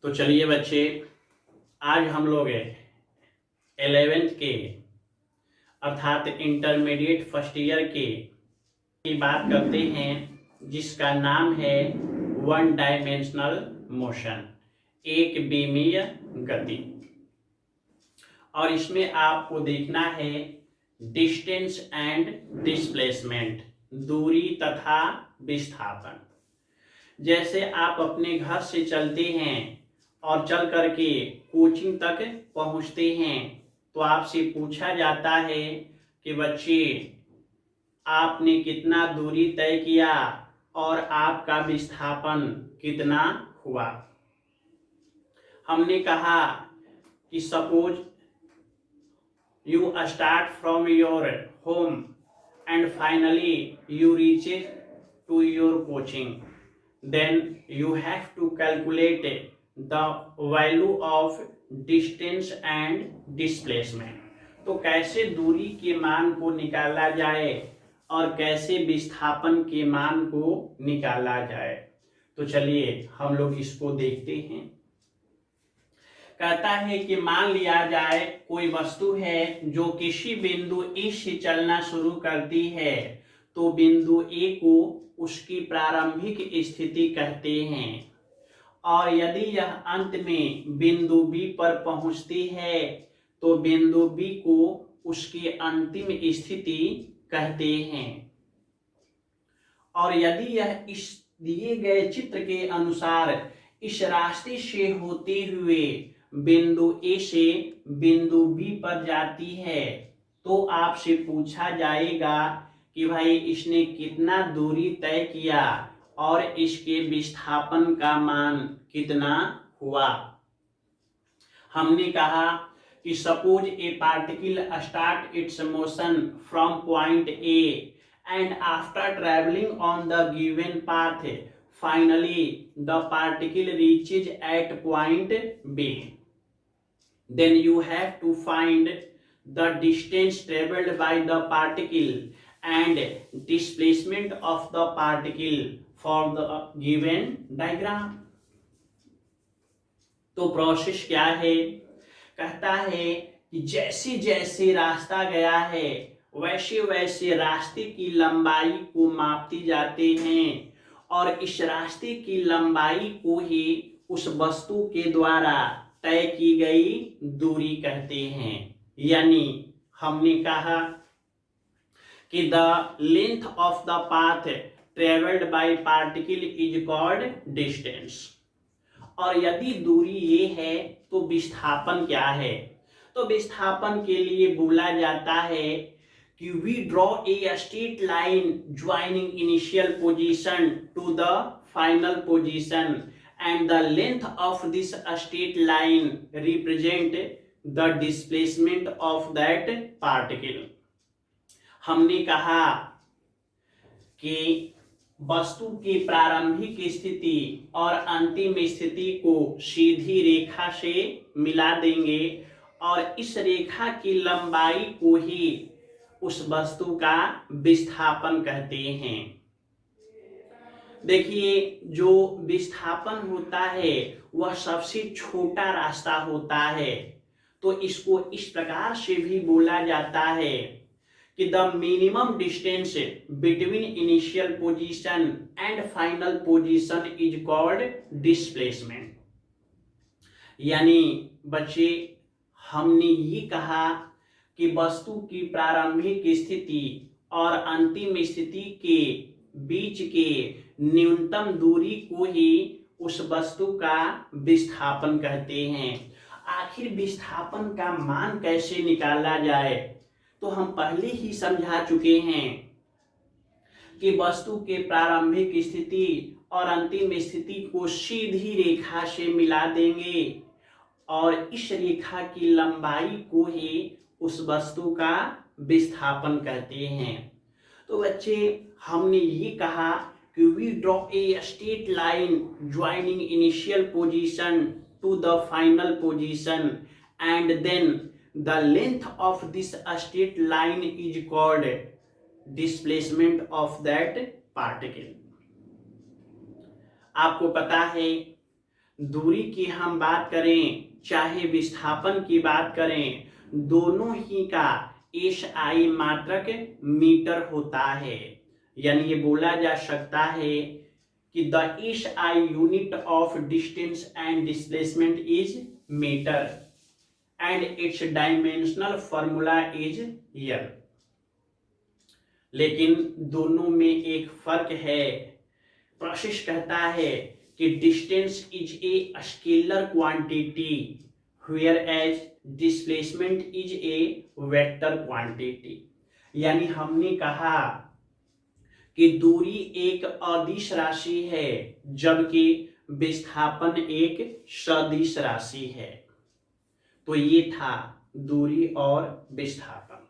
तो चलिए बच्चे, आज हम लोग 11th के अर्थात इंटरमीडिएट फर्स्ट ईयर की बात करते हैं, जिसका नाम है वन डायमेंशनल मोशन, एक विमीय गति। और इसमें आपको देखना है डिस्टेंस एंड डिस्प्लेसमेंट, दूरी तथा विस्थापन। जैसे आप अपने घर से चलते हैं और चल करके कोचिंग तक पहुंचते हैं, तो आपसे पूछा जाता है कि बच्चे आपने कितना दूरी तय किया और आपका विस्थापन कितना हुआ। हमने कहा कि suppose you start from your home and finally you reach to your coaching, then you have to calculate the value of distance and displacement। तो कैसे दूरी के मान को निकाला जाए और कैसे विस्थापन के मान को निकाला जाए, तो चलिए हम लोग इसको देखते हैं। कहता है कि मान लिया जाए कोई वस्तु है जो किसी बिंदु ए से चलना शुरू करती है, तो बिंदु ए को उसकी प्रारंभिक स्थिति कहते हैं, और यदि यह अंत में बिंदु बी पर पहुंचती है तो बिंदु बी को उसकी अंतिम स्थिति कहते हैं। और यदि यह इस दिए गए चित्र के अनुसार इस रास्ते से होते हुए बिंदु ए से बिंदु बी पर जाती है, तो आपसे पूछा जाएगा कि भाई इसने कितना दूरी तय किया और इसके विस्थापन का मान कितना हुआ। हमने कहा कि suppose A particle start it's motion from point A and after travelling on the given path finally the particle reaches at point B, then you have to find the distance traveled by the particle and displacement of the particle for the given diagram। तो process क्या है? कहता है कि जैसे जैसे रास्ता गया है वैसे वैसे रास्ते की लंबाई को मापती जाते हैं, और इस रास्ते की लंबाई को ही उस वस्तु के द्वारा तय की गई दूरी कहते हैं। यानी हमने कहा कि the length of the path travelled by particle is called distance. और यदि दूरी ये है तो विस्थापन क्या है? तो विस्थापन के लिए बोला जाता है कि we draw a straight line joining initial position to the final position, and the length of this straight line represent the displacement of that particle। हमने कहा कि वस्तु की प्रारंभिक स्थिति और अंतिम स्थिति को सीधी रेखा से मिला देंगे, और इस रेखा की लंबाई को ही उस वस्तु का विस्थापन कहते हैं। देखिए, जो विस्थापन होता है वह सबसे छोटा रास्ता होता है, तो इसको इस प्रकार से भी बोला जाता है कि the minimum distance between initial position and final position is called displacement. यानी बच्चे, हमने ये कहा कि वस्तु की प्रारंभिक स्थिति और अंतिम स्थिति के बीच के न्यूनतम दूरी को ही उस वस्तु का विस्थापन कहते हैं। आखिर विस्थापन का मान कैसे निकाला जाए, तो हम पहले ही समझा चुके हैं कि वस्तु के प्रारंभिक स्थिति और अंतिम स्थिति को सीधी रेखा से मिला देंगे, और इस रेखा की लंबाई को ही उस वस्तु का विस्थापन कहते हैं। तो बच्चे, हमने ये कहा कि we draw a straight line joining initial position to the final position, and then the length of this straight line is called displacement of that particle. आपको पता है दूरी की हम बात करें चाहे विस्थापन की बात करें, दोनों ही का एसआई मात्रक मीटर होता है। यानी ये बोला जा सकता है कि the SI unit of distance and displacement is metre and its dimensional formula is L. लेकिन दोनों में एक फर्क है। प्रोसेस कहता है कि distance is a scalar quantity whereas displacement is a vector quantity. यानी हमने कहा कि दूरी एक अदिश राशि है जबकि विस्थापन एक सदिश राशि है। तो ये था दूरी और विस्थापन।